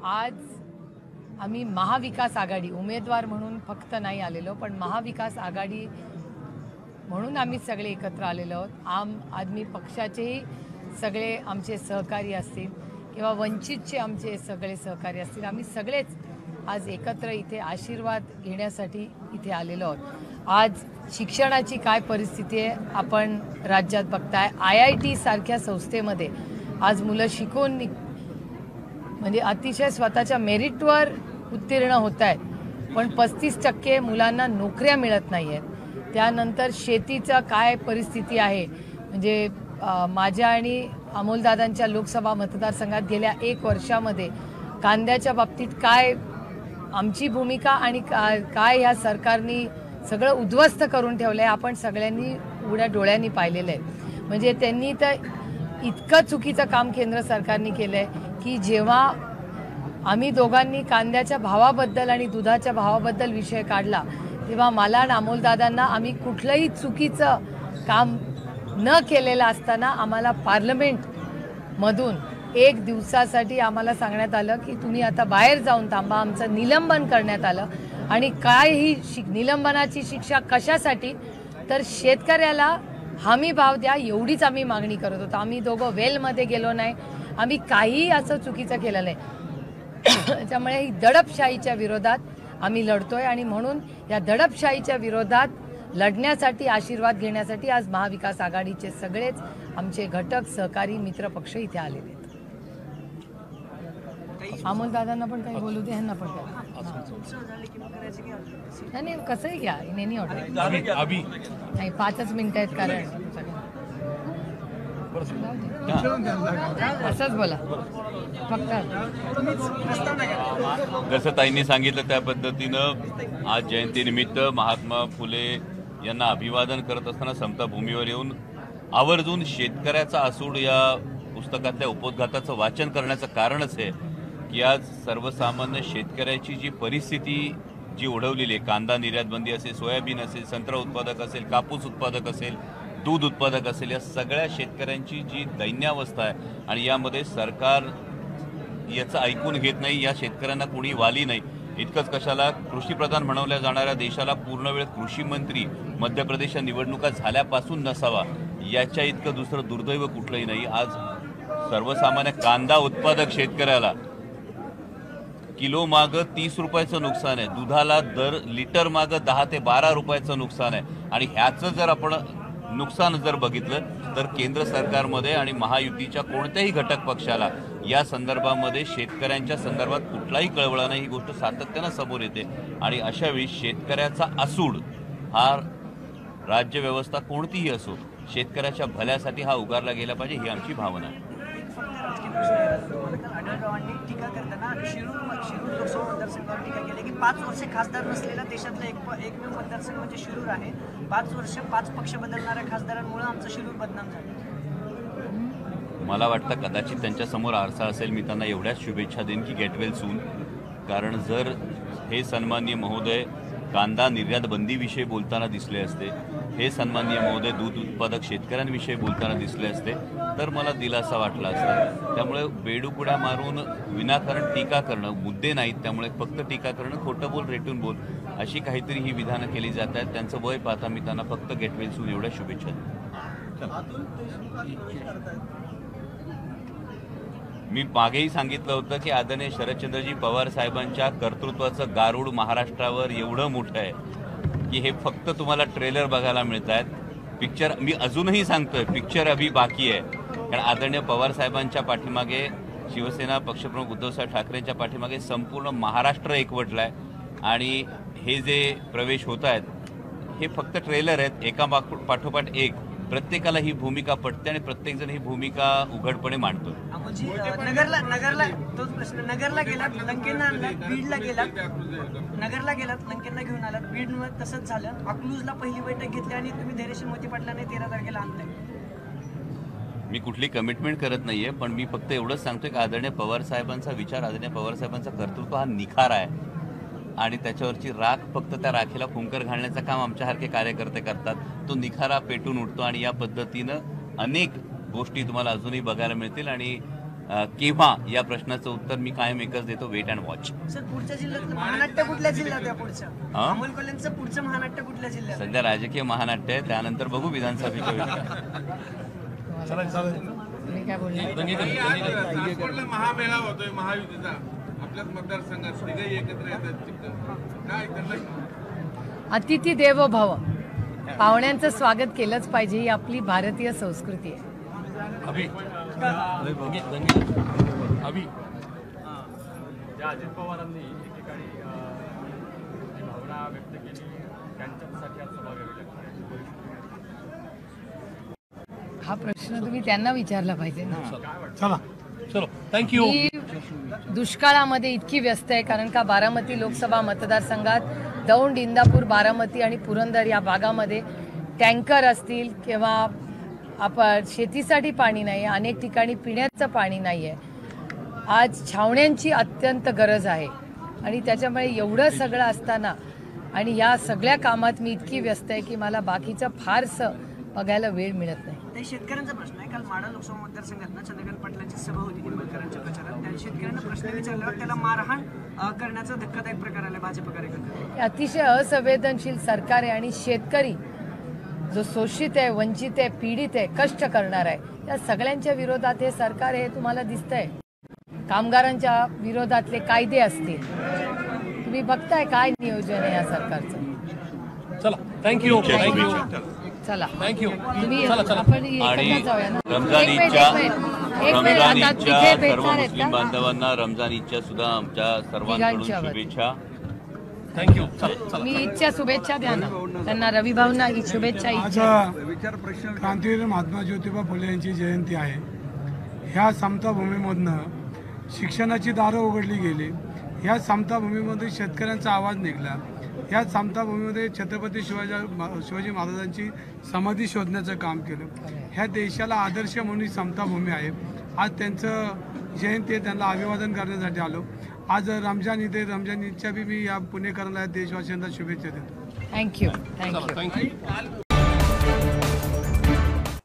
आज आम्ही महाविकास आघाडी उमेदवार म्हणून फक्त नाही आलेलो, पण महाविकास आघाडी म्हणून आम्ही सगळे एकत्र आलेलो आहोत. आम आदमी पक्षाचेही सगळे आमचे सहकारी असतील किंवा वंचितचे आमचे सगळे सहकारी असतील, आम्ही सगळेच आज एकत्र इथे आशीर्वाद घेण्यासाठी इथे आलेलो आहोत. आज शिक्षणाची काय परिस्थिती आहे आपण राज्यात बघताय. IIT सारख्या संस्थेमध्ये आज मुलं शिकून म्हणजे अतिशय स्वतःच्या मेरिटवर उत्तीर्ण होत आहेत, पण 35% मुलांना नोकऱ्या मिळत नाही आहेत. त्यानंतर शेतीचं काय परिस्थिती आहे, म्हणजे माझ्या आणि अमोलदादांच्या लोकसभा मतदारसंघात गेल्या 1 वर्षामध्ये कांद्याच्या बाबतीत काय आमची भूमिका आणि काय ह्या सरकारनी सगळं उद्ध्वस्त करून ठेवलं आहे आपण सगळ्यांनी उघड्या डोळ्यांनी पाहिलेलं आहे. म्हणजे त्यांनी तर इतकं चुकीचं काम केंद्र सरकारने केलं आहे की जेव्हा आम्ही दोघांनी कांद्याच्या भावाबद्दल आणि दुधाच्या भावाबद्दल विषय काढला तेव्हा मला आणि अमोलदादांना आम्ही कुठलंही चुकीचं काम न केलेलं असताना आम्हाला पार्लमेंटमधून 1 दिवसासाठी आम्हाला सांगण्यात आलं की तुम्ही आता बाहेर जाऊन थांबा. आमचं निलंबन करण्यात आलं. आणि काय ही निलंबनाची शिक्षा कशासाठी, तर शेतकऱ्याला हमी भाव द्या एवढीच आम्ही मागणी करत होतो. आम्ही दोघं वेलमध्ये गेलो नाही, आम्ही काहीही असं चुकीचं केलं नाही. त्यामुळे ही दडपशाहीच्या विरोधात आम्ही लढतोय आणि म्हणून या दडपशाहीच्या विरोधात लढण्यासाठी आशीर्वाद घेण्यासाठी आज महाविकास आघाडीचे सगळेच आमचे घटक सहकारी मित्रपक्ष इथे आलेले आहेत. अमोलदादांना पण काही बोलू दे, ह्यांना पण नाही, कसंही घ्या, नेहमी ऑर्डर नाही. 5च मिनिटं आहेत कारण असंच बोला फक्त. जसं ताईंनी सांगितलं त्या पद्धतीनं आज जयंतीनिमित्त महात्मा फुले यांना अभिवादन करत असताना समता भूमीवर येऊन आवर्जून शेतकऱ्याचा आसूड या पुस्तकातल्या उपोद्घाताचं वाचन करण्याचं कारणच आहे की आज सर्वसामान्य शेतकऱ्याची जी परिस्थिती जी ओढवलेली आहे, कांदा निर्यात बंदी असेल, सोयाबीन असेल, संत्रा उत्पादक असेल, कापूस उत्पादक असेल, दूध उत्पादक असेल, या सगळ्या शेतकऱ्यांची जी दैन्यावस्था आहे आणि यामध्ये सरकार याचं ऐकून घेत नाही. या शेतकऱ्यांना कोणी वाली नाही. इतकंच कशाला, कृषीप्रधान म्हणवल्या जाणाऱ्या देशाला पूर्णवेळ कृषी मंत्री मध्य प्रदेशच्या निवडणुका झाल्यापासून नसावा, याच्या इतकं दुसरं दुर्दैव कुठलंही नाही. आज सर्वसामान्य कांदा उत्पादक शेतकऱ्याला किलो मागं 30 रुपयाचं नुकसान आहे, दुधाला दर लिटर मागं 10 ते 12 रुपयाचं नुकसान आहे. आणि ह्याचं जर आपण नुकसान जर बघितलं तर केंद्र सरकारमध्ये आणि महायुतीच्या कोणत्याही घटक पक्षाला या संदर्भामध्ये शेतकऱ्यांच्या संदर्भात कुठलाही कळवळा नाही. ही गोष्ट सातत्यानं समोर येते आणि अशावेळी शेतकऱ्याचा आसूड हा राज्यव्यवस्था कोणतीही असो शेतकऱ्याच्या भल्यासाठी हा उगारला गेला पाहिजे, ही आमची भावना आहे. आढळरावांनी टीका करताना शिरूर लोकसभा मतदारसंघावर टीका केली की 5 वर्षे खासदार नसलेला देशातला एकमेव मतदारसंघ म्हणजे शिरूर आहे. 5 वर्ष 5 पक्ष बदलणाऱ्या खासदारांमुळे आमचं शिरूर बदनाम झालं. मला वाटतं कदाचित त्यांच्यासमोर आरसा असेल. मी त्यांना एवढ्याच शुभेच्छा देईन की गेट वेल सून. कारण जर हे सन्माननीय महोदय कांदा निर्यात बंदीविषयी बोलताना दिसले असते, हे सन्माननीय महोदय दूध उत्पादक शेतकऱ्यांविषयी बोलताना दिसले असते तर मला दिलासा वाटला असता. त्यामुळे बेडुकुड्या मारून विनाकारण टीका करणं, मुद्दे नाहीत त्यामुळे फक्त टीका करणं, खोटं बोल रेटून बोल, अशी काहीतरी ही विधानं केली जात आहेत. त्यांचं वय पाहता मी त्यांना फक्त गेट वेल सून एवढ्या शुभेच्छा मी मागेही सांगितलं होतं की आदरणीय शरदचंद्रजी पवार साहेबांच्या कर्तृत्वाचं गारूड महाराष्ट्रावर एवढं मोठं आहे की हे फक्त तुम्हाला ट्रेलर बघायला मिळत आहेत. पिक्चर मी अजूनही सांगतोय, पिक्चर अभी बाकी आहे. कारण आदरणीय पवार साहेबांच्या पाठीमागे शिवसेना पक्षप्रमुख उद्धवसाहेब ठाकरेंच्या पाठीमागे संपूर्ण महाराष्ट्र एकवटला आहे आणि हे जे प्रवेश होत आहेत हे फक्त ट्रेलर आहेत. एका पाठोपाठ एक प्रत्येकाला ही भूमिका पटते आणि प्रत्येकजण ही भूमिका उघडपणे मांडतो. नगरला तोच प्रश्न. नगरला गेलात, लंकेंना आणलात, बीडला गेलात, नगरला गेलात, लंकेंना घेऊन आलात, बीडमध्ये तसंच झालं. अकलूजला पहिली बैठक घेतली आणि तुम्ही धैर्यशील मोती पाटलांनी 13 तारखेला आणताय. मी कुठली कमिटमेंट करत नाहीये, पण मी फक्त एवढंच सांगतोय की आदरणीय पवार साहेबांचा विचार, आदरणीय पवार साहेबांचा कर्तृत्व हा निखार आहे आणि त्याच्यावरची राख फक्त त्या राखेला फुंकर घालण्याचं काम आमच्यासारखे कार्यकर्ते करतात. तो निखारा पेटून उठतो आणि या पद्धतीनं अनेक गोष्टी तुम्हाला अजूनही बघायला मिळतील आणि केव्हा या प्रश्नाचं उत्तर मी कायम एकच देतो, वेट अँड वॉच. सर पुढच्या जिल्ह्यात महानाट्य कुठल्या जिल्ह्यात आहे पुढचं? हा? अमोल कोल्हेंचं पुढचं महानाट्य कुठल्या जिल्ह्यात आहे? सध्या राजकीय महानाट्य आहे, त्यानंतर बघू विधानसभेच्या वेळी. तुम्ही काय बोलणार? सासवडला महामेळावा होतोय महायुतीचा, आपल्याच मतदारसंघात तिघही एकत्र येतात. काय त्यांना अतिथी देवो भव, पाहुण्यांचं स्वागत केलंच पाहिजे, ही आपली भारतीय संस्कृती आहे. ज्या अजित पवारांनी एकेकाळी जी भावना व्यक्त केली त्यांच्यासाठी आज सभा घ्यावी लागते. हा प्रश्न तुम्ही त्यांना विचारला पाहिजे ना. चला चलो थँक्यू. ही दुष्काळामध्ये इतकी व्यस्त आहे कारण का बारामती लोकसभा मतदारसंघात दौंड, इंदापूर, बारामती आणि पुरंदर या भागामध्ये टँकर असतील किंवा आपण शेतीसाठी पाणी नाही, अनेक ठिकाणी पिण्याचं पाणी नाही आहे. आज छावण्यांची अत्यंत गरज आहे आणि त्याच्यामुळे एवढं सगळं असताना आणि या सगळ्या कामात मी इतकी व्यस्त आहे की मला बाकीचं फारसं बघायला वेळ मिळत नाही. ते शेतकऱ्यांचा प्रश्न आहे. काल माढा लोकसभा मतदारसंघात ना चंद्रकांत पाटलांची सभा होती निंबाळकरांच्या प्रचारात. त्या शेतकऱ्यांना प्रश्न विचारल्यावर त्याला मारहाण करण्याचा धक्कादायक प्रकार आला भाजप कार्यकर्त्यांना. हे अतिशय असंवेदनशील सरकार आहे आणि शेतकरी जो शोषित आहे, वंचित आहे, पीडित आहे, कष्ट करणार आहे, या सगळ्यांच्या विरोधात हे सरकार हे तुम्हाला दिसतंय. कामगारांच्या विरोधातले कायदे असतील, तुम्ही बघताय काय नियोजन आहे या सरकारचं. चला थँक्यू. चला थँक्यू. तुम्ही चला. आपण आणि एकत्र जाऊया ना. रमजान एक मिनिट, ईदच्या आता तिथे सर्व भेटणार आहेत मुस्लिम का? बांधवांना रमजान ईदच्या सुद्धा आमच्या सर्वांकडून तिघांच्या शुभेच्छा. थँक्यू. चला. मी ईदच्या शुभेच्छा द्या ना त्यांना. रवी भाऊंना ही शुभेच्छा. आज ईदच्या क्रांतीवीर महात्मा ज्योतिबा फुले यांची जयंती आहे. ह्या समता भूमीमधनं शिक्षणाची दारं उघडली गेली. ह्या समता भूमीमध्ये शेतकऱ्यांचा आवाज निघाला. ह्या समता भूमीमध्ये छत्रपती शिवाजी महाराजांची समाधी शोधण्याचं काम केलं. ह्या देशाला आदर्श म्हणून ही समता भूमी आहे. आज त्यांचं जयंती आहे, त्यांना अभिवादन करण्यासाठी आलो. आज रमजान ईद आहे. रमजान ईदच्या बी मी या पुणेकरांना देशवासियांना शुभेच्छा देतो. थँक्यू. थँक्यू.